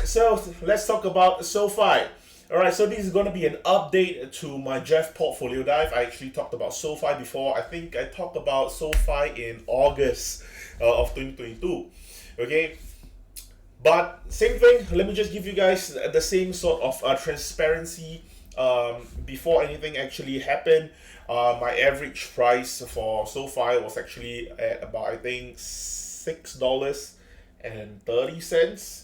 So let's talk about SoFi. Alright, so this is going to be an update to my Jeff portfolio dive. I actually talked about SoFi before. I think I talked about SoFi in August of 2022. Okay, but same thing, let me just give you guys the same sort of transparency before anything actually happened. My average price for SoFi was actually at about, I think, $6.30.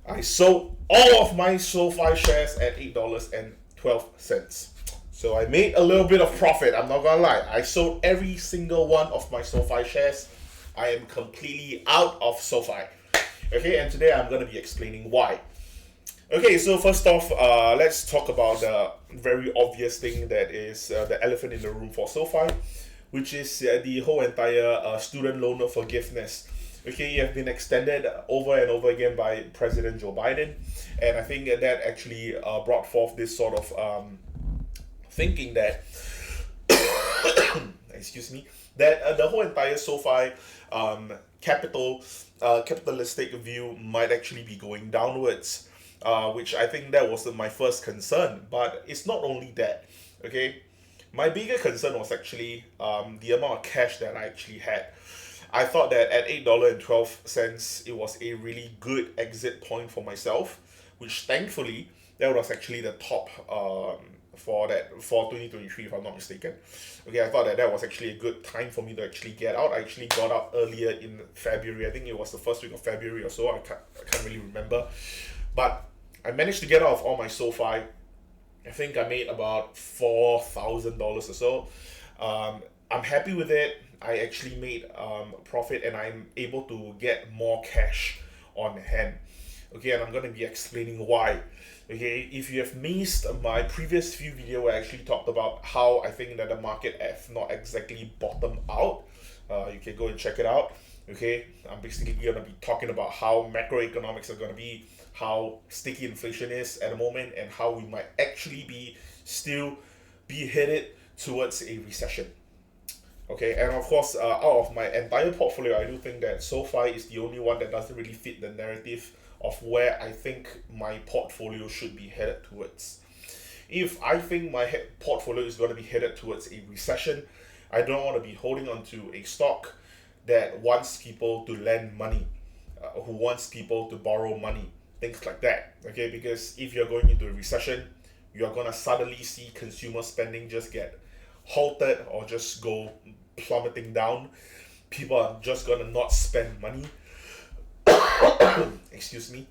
I sold all of my SoFi shares at $8.12. So I made a little bit of profit, I'm not gonna lie. I sold every single one of my SoFi shares. I am completely out of SoFi. Okay, and today I'm gonna be explaining why. Okay, so first off, let's talk about the very obvious thing that is the elephant in the room for SoFi, which is the whole entire student loan forgiveness. Okay, it has been extended over and over again by President Joe Biden, and I think that actually brought forth this sort of thinking that, excuse me, that the whole entire SoFi capitalistic view might actually be going downwards, which I think that was my first concern. But it's not only that, okay? My bigger concern was actually the amount of cash that I actually had. I thought that at $8.12, it was a really good exit point for myself, which thankfully that was actually the top for 2023, if I'm not mistaken. Okay, I thought that that was actually a good time for me to actually get out. I actually got out earlier in February. I think it was the first week of February or so. I can't really remember, but I managed to get out of all my SoFi. I think I made about $4,000 or so. I'm happy with it. I actually made profit, and I'm able to get more cash on hand. Okay, and I'm going to be explaining why. Okay, if you have missed my previous few video where I actually talked about how I think that the market have not exactly bottomed out, you can go and check it out. Okay, I'm basically going to be talking about how macroeconomics are going to be, how sticky inflation is at the moment, and how we might actually be headed towards a recession. Okay, and of course, out of my entire portfolio, I do think that SoFi is the only one that doesn't really fit the narrative of where I think my portfolio should be headed towards. If I think my portfolio is going to be headed towards a recession, I don't want to be holding on to a stock that wants people to lend money, who wants people to borrow money, things like that. Okay, because if you're going into a recession, you're going to suddenly see consumer spending just get halted or just go plummeting down. People are just gonna not spend money. Excuse me.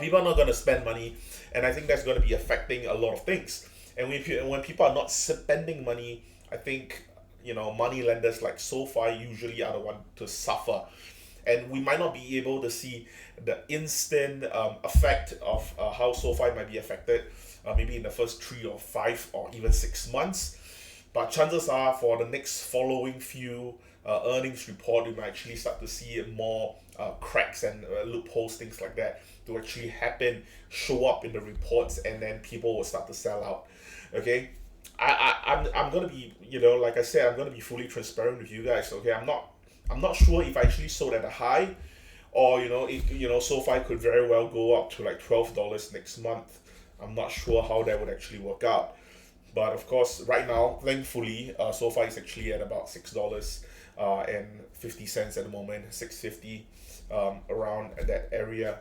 People are not gonna spend money, and I think that's gonna be affecting a lot of things. And when people are not spending money, I think money lenders like SoFi usually are the one to suffer. And we might not be able to see the instant effect of how SoFi might be affected, maybe in the first 3 or 5 or even 6 months. But chances are for the next following few earnings report, we might actually start to see more cracks and loopholes, things like that, to actually happen, show up in the reports, and then people will start to sell out. Okay, I'm gonna be, like I said, I'm gonna be fully transparent with you guys. Okay, I'm not sure if I actually sold at a high, or SoFi could very well go up to like $12 next month. I'm not sure how that would actually work out. But of course, right now, thankfully, SoFi is actually at about $6.50 at the moment, $6.50, around that area.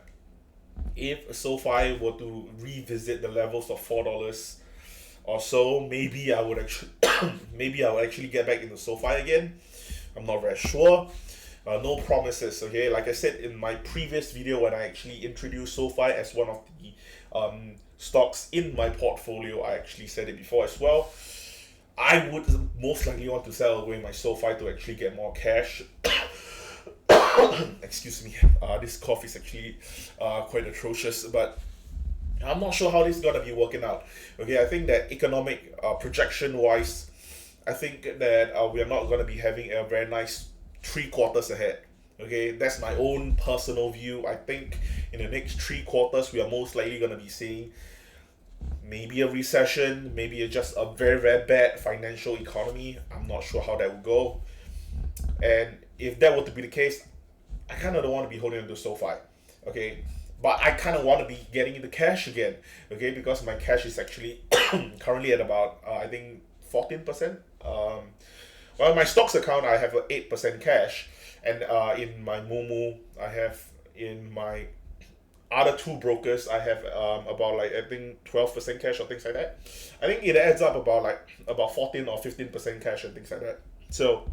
If SoFi were to revisit the levels of $4 or so, maybe I would actually, maybe I would actually get back into SoFi again. I'm not very sure. No promises. Okay, like I said in my previous video when I actually introduced SoFi as one of the stocks in my portfolio, I actually said it before as well. I would most likely want to sell away my SoFi to actually get more cash. Excuse me, this cough is actually quite atrocious, but I'm not sure how this is gonna be working out. Okay, I think that economic projection wise, I think that we are not gonna be having a very nice 3 quarters ahead. Okay, that's my own personal view. I think in the next 3 quarters, we are most likely going to be seeing maybe a recession, maybe just a very, very bad financial economy. I'm not sure how that will go. And if that were to be the case, I kind of don't want to be holding on to SoFi. Okay, but I kind of want to be getting into cash again, okay, because my cash is actually currently at about I think 14%. Well, my stocks account I have a 8% cash, and in my Momo I have, in my other two brokers I have about like I think 12% cash or things like that. I think it adds up about like about 14 or 15% cash and things like that. So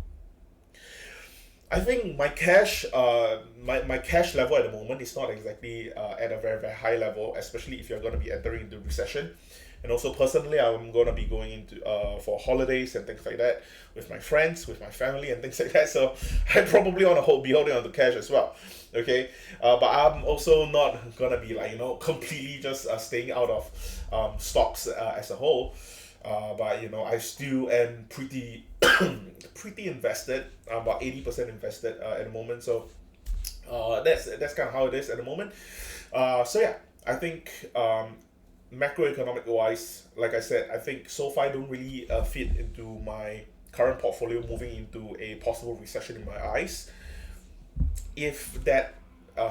I think my cash level at the moment is not exactly at a very very high level, especially if you're going to be entering into recession. And also personally, I'm going to be going into for holidays and things like that with my friends, with my family, and things like that. So I probably want to be holding on to cash as well. Okay, but I'm also not gonna be like completely just staying out of stocks as a whole. But I still am pretty pretty invested. I'm about 80% invested at the moment. So that's kind of how it is at the moment. So yeah, I think macroeconomic wise, like I said, I think SoFi don't really fit into my current portfolio moving into a possible recession in my eyes. If that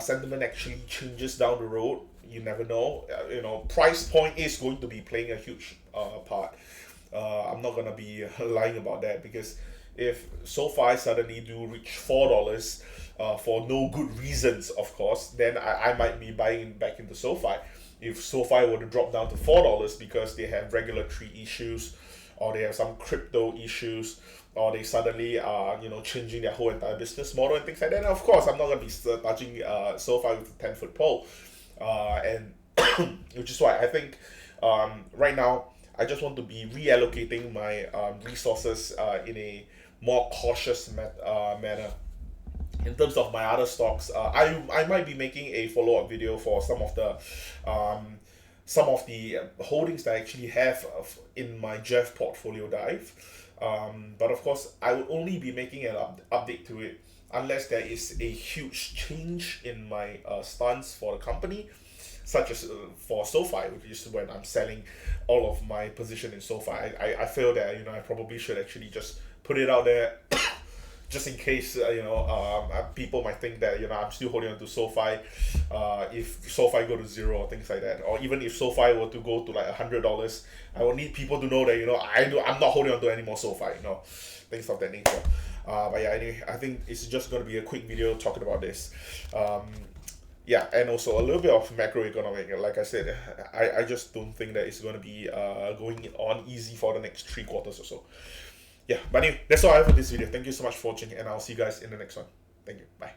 sentiment actually changes down the road, you never know. Price point is going to be playing a huge part. I'm not gonna be lying about that, because if SoFi suddenly do reach $4 for no good reasons, of course, then I might be buying back into SoFi. If SoFi were to drop down to $4 because they have regulatory issues, or they have some crypto issues, or they suddenly are changing their whole entire business model and things like that, of course I'm not gonna be touching SoFi with a 10-foot pole, and which is why I think right now I just want to be reallocating my resources in a more cautious manner. In terms of my other stocks, I might be making a follow-up video for some of the holdings that I actually have in my Jeff portfolio dive. But of course, I will only be making an update to it unless there is a huge change in my stance for the company, such as for SoFi, which is when I'm selling all of my position in SoFi. I feel that I probably should actually just put it out there, just in case people might think that I'm still holding on to SoFi. If SoFi go to zero or things like that, or even if SoFi were to go to like $100, I will need people to know that I'm not holding on to any more SoFi. Things of that nature. But yeah, anyway, I think it's just going to be a quick video talking about this. Yeah, and also a little bit of macroeconomic. Like I said, I just don't think that it's going to be going on easy for the next 3 quarters or so. Yeah, but anyway, that's all I have for this video. Thank you so much for watching, and I'll see you guys in the next one. Thank you. Bye.